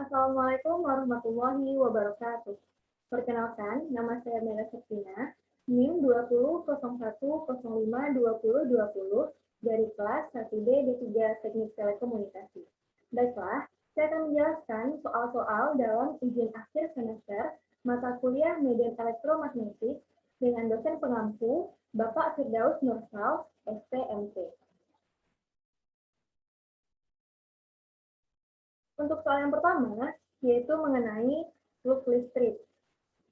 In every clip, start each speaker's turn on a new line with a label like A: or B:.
A: Assalamualaikum warahmatullahi wabarakatuh. Perkenalkan, nama saya Mela Septina, NIM 2001052020 dari kelas 1B D3 Teknik Telekomunikasi. Baiklah, saya akan menjelaskan soal-soal dalam ujian akhir semester mata kuliah Medan Elektromagnetik dengan dosen pengampu Bapak Firdaus Nursal, STMT. Untuk soal yang pertama, yaitu mengenai flux listrik.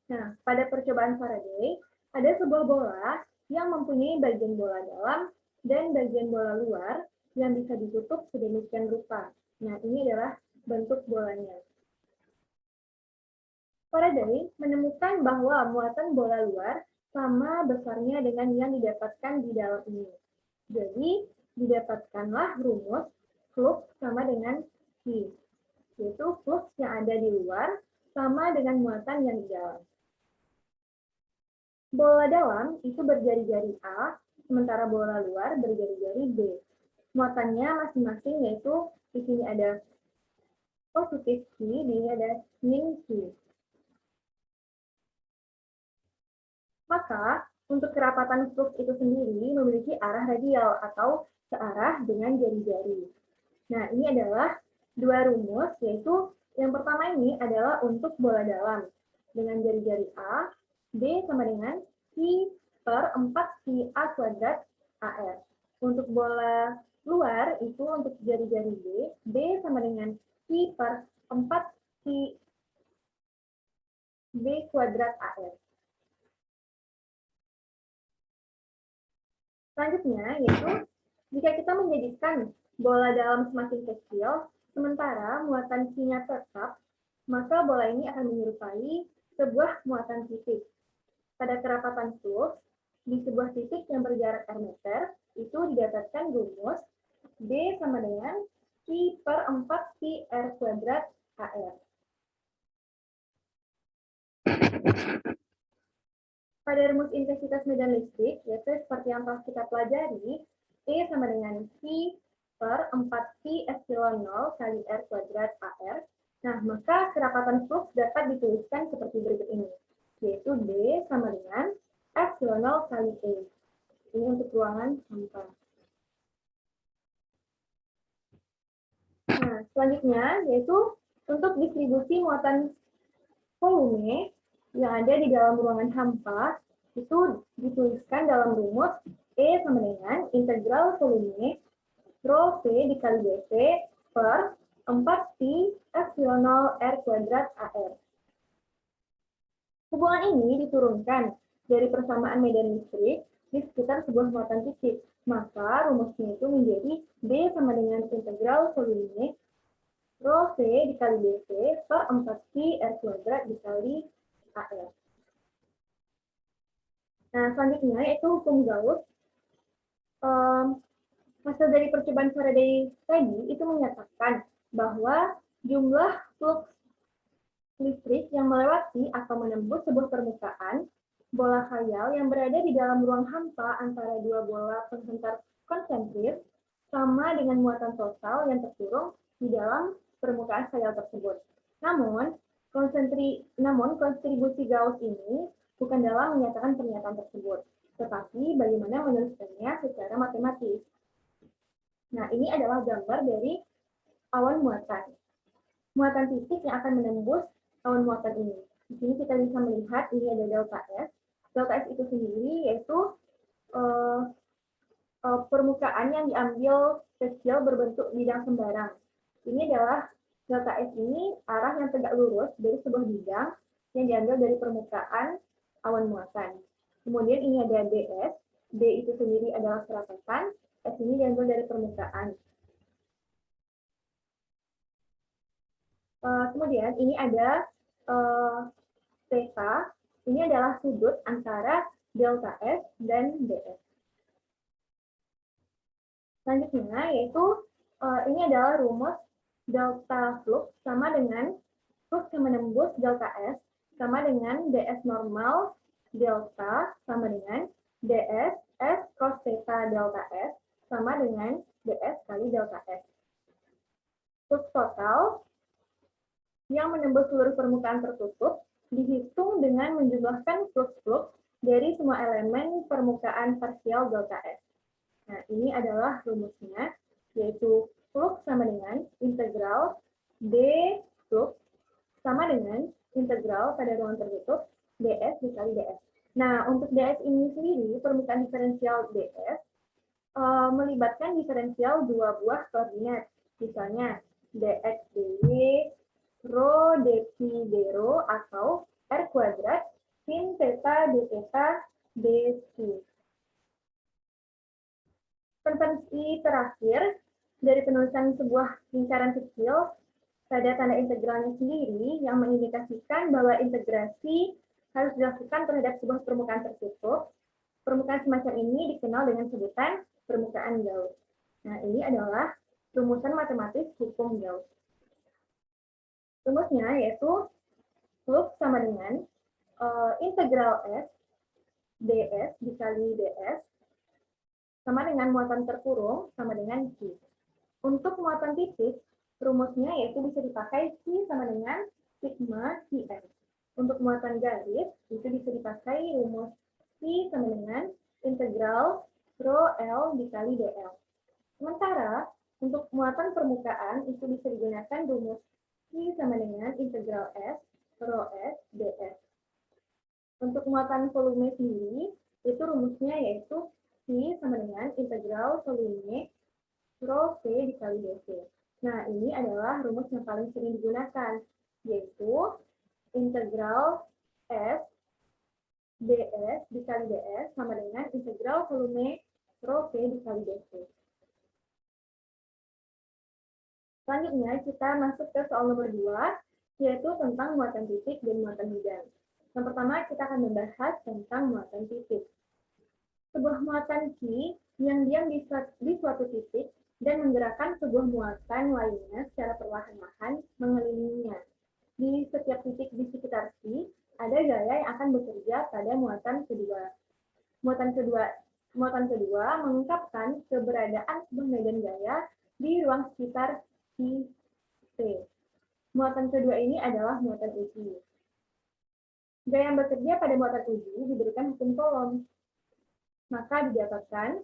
A: Nah, pada percobaan Faraday, ada sebuah bola yang mempunyai bagian bola dalam dan bagian bola luar yang bisa ditutup sedemikian rupa. Nah, ini adalah bentuk bolanya. Faraday menemukan bahwa muatan bola luar sama besarnya dengan yang didapatkan di dalam ini. Jadi, didapatkanlah rumus flux sama dengan Q, yaitu flux yang ada di luar sama dengan muatan yang di dalam. Bola dalam itu berjari-jari A, sementara bola luar berjari-jari B. Muatannya masing-masing yaitu di sini ada positif Q, di sini ada min Q. Maka, untuk kerapatan flux itu sendiri memiliki arah radial atau searah dengan jari-jari. Nah, ini adalah dua rumus, yaitu yang pertama ini adalah untuk bola dalam. Dengan jari-jari A, B sama dengan Q per 4 A kuadrat AR. Untuk bola luar itu untuk jari-jari B sama dengan Q per 4 B kuadrat AR. Selanjutnya, yaitu jika kita menjadikan bola dalam semakin kecil, sementara muatan Q-nya tetap, maka bola ini akan menyerupai sebuah muatan titik. Pada kerapatan flux, di sebuah titik yang berjarak R meter, itu didapatkan rumus D sama dengan Q per 4 Pi R kuadrat AR. Pada rumus intensitas medan listrik, yaitu seperti yang telah kita pelajari, E sama dengan Q per 4 Pi epsilon 0 kali R kuadrat AR. Nah, maka kerapatan flux dapat dituliskan seperti berikut ini, yaitu D sama dengan epsilon 0 kali E. Ini untuk ruangan hampa. Nah, selanjutnya yaitu untuk distribusi muatan volume yang ada di dalam ruangan hampa itu dituliskan dalam rumus E sama dengan integral volume rho V dikali dV per 4 Pi epsilon 0 R kuadrat AR. Hubungan ini diturunkan dari persamaan medan listrik di sekitar sebuah muatan titik. Maka rumusnya itu menjadi D sama dengan integral volume rho V dikali dV per 4 Pi R kuadrat dikali AR. Nah, selanjutnya yaitu hukum Gauss. Hasil dari percobaan Faraday tadi itu menyatakan bahwa jumlah flux listrik yang melewati atau menembus sebuah permukaan bola khayal yang berada di dalam ruang hampa antara dua bola pengentar konsentris sama dengan muatan total yang terkurung di dalam permukaan khayal tersebut. Namun konstribusi Gauss ini bukan dalam menyatakan pernyataan tersebut, tetapi bagaimana menuliskannya secara matematis. Nah, ini adalah gambar dari awan muatan. Muatan titik yang akan menembus awan muatan ini. Di sini kita bisa melihat ini ada delta S. Delta S itu sendiri yaitu permukaan yang diambil kecil berbentuk bidang sembarang. Ini adalah delta S ini arah yang tegak lurus dari sebuah bidang yang diambil dari permukaan awan muatan. Kemudian ini ada DS. D itu sendiri adalah kerapatan. S ini diambil dari permukaan. Kemudian ini ada theta. Ini adalah sudut antara delta S dan DS. Selanjutnya yaitu ini adalah rumus delta flux sama dengan flux yang menembus delta S sama dengan DS normal delta sama dengan DS S cos theta delta S sama dengan DS kali delta S. Flux total yang menembus seluruh permukaan tertutup dihitung dengan menjumlahkan flux-flux dari semua elemen permukaan parsial delta S. Nah, ini adalah rumusnya, yaitu flux sama dengan integral d flux sama dengan integral pada ruang tertutup ds dikali ds. Nah, untuk ds ini sendiri, permukaan diferensial ds melibatkan diferensial dua buah koordinat. Misalnya, dx dy, rho dpi dρ, atau r kuadrat sin theta d theta dq. Konvensi terakhir dari penulisan sebuah lingkaran kecil pada tanda integralnya sendiri yang mengindikasikan bahwa integrasi harus dilakukan terhadap sebuah permukaan tertutup. Permukaan semacam ini dikenal dengan sebutan permukaan Gauss. Nah, ini adalah rumusan matematis hukum Gauss. Rumusnya yaitu flux sama dengan integral S ds dikali ds sama dengan muatan terkurung sama dengan Q. Untuk muatan titik, rumusnya yaitu bisa dipakai Q sama dengan sigma Qn. Untuk muatan garis, itu bisa dipakai rumus Q sama dengan integral rho L dikali dl. Sementara, untuk muatan permukaan, itu bisa digunakan rumus Q sama dengan integral S rho S ds. Untuk muatan volume sendiri, itu rumusnya yaitu Q sama dengan integral volume rho V dikali dV. Nah, ini adalah rumus yang paling sering digunakan, yaitu integral S ds dikali ds sama dengan integral volume rho V dikali dV. Selanjutnya, kita masuk ke soal nomor 2, yaitu tentang muatan titik dan muatan bidang. Yang pertama, kita akan membahas tentang muatan titik. Sebuah muatan Q yang diam di suatu titik dan menggerakkan sebuah muatan lainnya secara perlahan-lahan mengelilinginya. Di setiap titik di sekitar Q, ada gaya yang akan bekerja pada muatan kedua. Muatan kedua mengungkapkan keberadaan sebuah medan gaya di ruang sekitar Q T. Muatan kedua ini adalah muatan uji. Gaya yang bekerja pada muatan uji diberikan hukum Coulomb. Maka didapatkan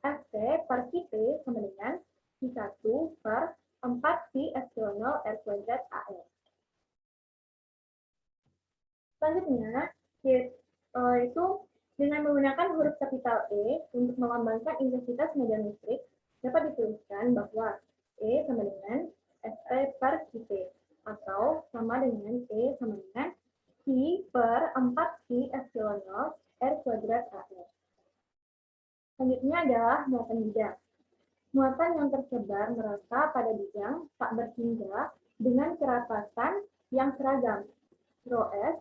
A: Ft per Q sama dengan Q1 per 4Q epsilon 0 R kuadrat AR. Selanjutnya, itu dengan menggunakan huruf kapital E untuk melambangkan intensitas medan listrik, dapat dituliskan bahwa E sama dengan Ft per Qt, atau sama dengan E sama dengan Q per 4Q epsilon 0 R kuadrat AR. Selanjutnya adalah muatan bidang. Muatan yang tersebar merata pada bidang tak berpindah dengan kerapatan yang seragam, rho S,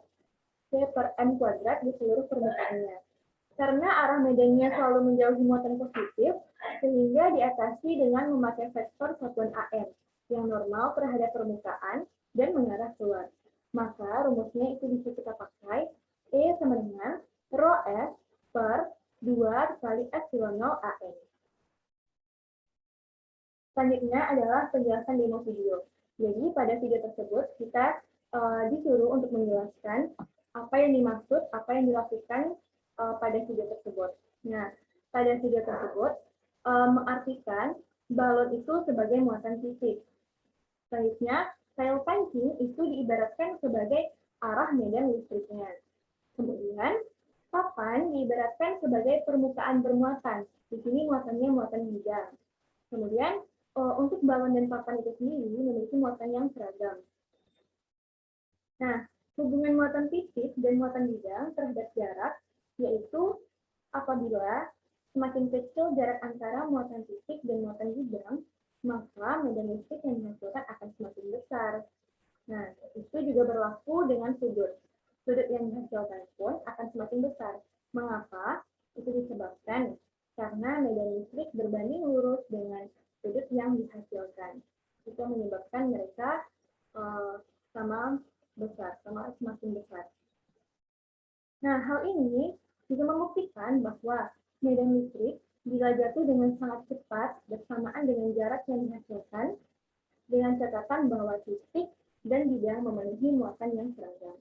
A: C per M kuadrat di seluruh permukaannya. Karena arah medannya selalu menjauhi muatan positif, sehingga diatasi dengan memakai vektor satuan AM yang normal terhadap permukaan dan mengarah keluar. Maka rumusnya itu bisa kita pakai E sama dengan rho S per 2 kali epsilon 0 AM. Selanjutnya adalah penjelasan demo video. Jadi pada video tersebut kita disuruh untuk menjelaskan apa yang dimaksud, apa yang dilakukan pada video tersebut. Nah, pada video tersebut mengartikan balon itu sebagai muatan titik. Selanjutnya, tail pancing itu diibaratkan sebagai arah medan listriknya. Kemudian, papan diibaratkan sebagai permukaan bermuatan. Di sini muatannya muatan bidang. Kemudian, untuk balon dan papan itu sendiri memiliki muatan yang seragam. Nah, hubungan muatan titik dan muatan bidang terhadap jarak, yaitu apabila semakin kecil jarak antara muatan titik dan muatan bidang, maka medan listrik yang dihasilkan akan semakin besar. Nah, itu juga berlaku dengan sudut. Sudut yang dihasilkan pun akan semakin besar. Mengapa? Itu disebabkan karena medan listrik berbanding lurus dengan sudut yang dihasilkan. Itu menyebabkan mereka sama semakin besar. Nah, hal ini juga membuktikan bahwa medan listrik bila jatuh dengan sangat cepat bersamaan dengan jarak yang dihasilkan, dengan catatan bahwa titik dan tidak memenuhi muatan yang seragam.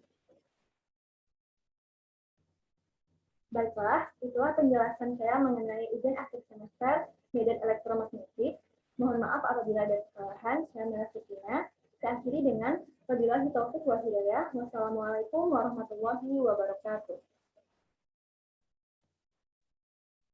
A: Baiklah, itulah penjelasan saya mengenai ujian akhir semester medan elektromagnetik. Mohon maaf apabila ada kesalahan. Saya Mela Sutina. Saya akhiri dengan wabillahi taufiq wal hidayah. Wassalamualaikum warahmatullahi wabarakatuh.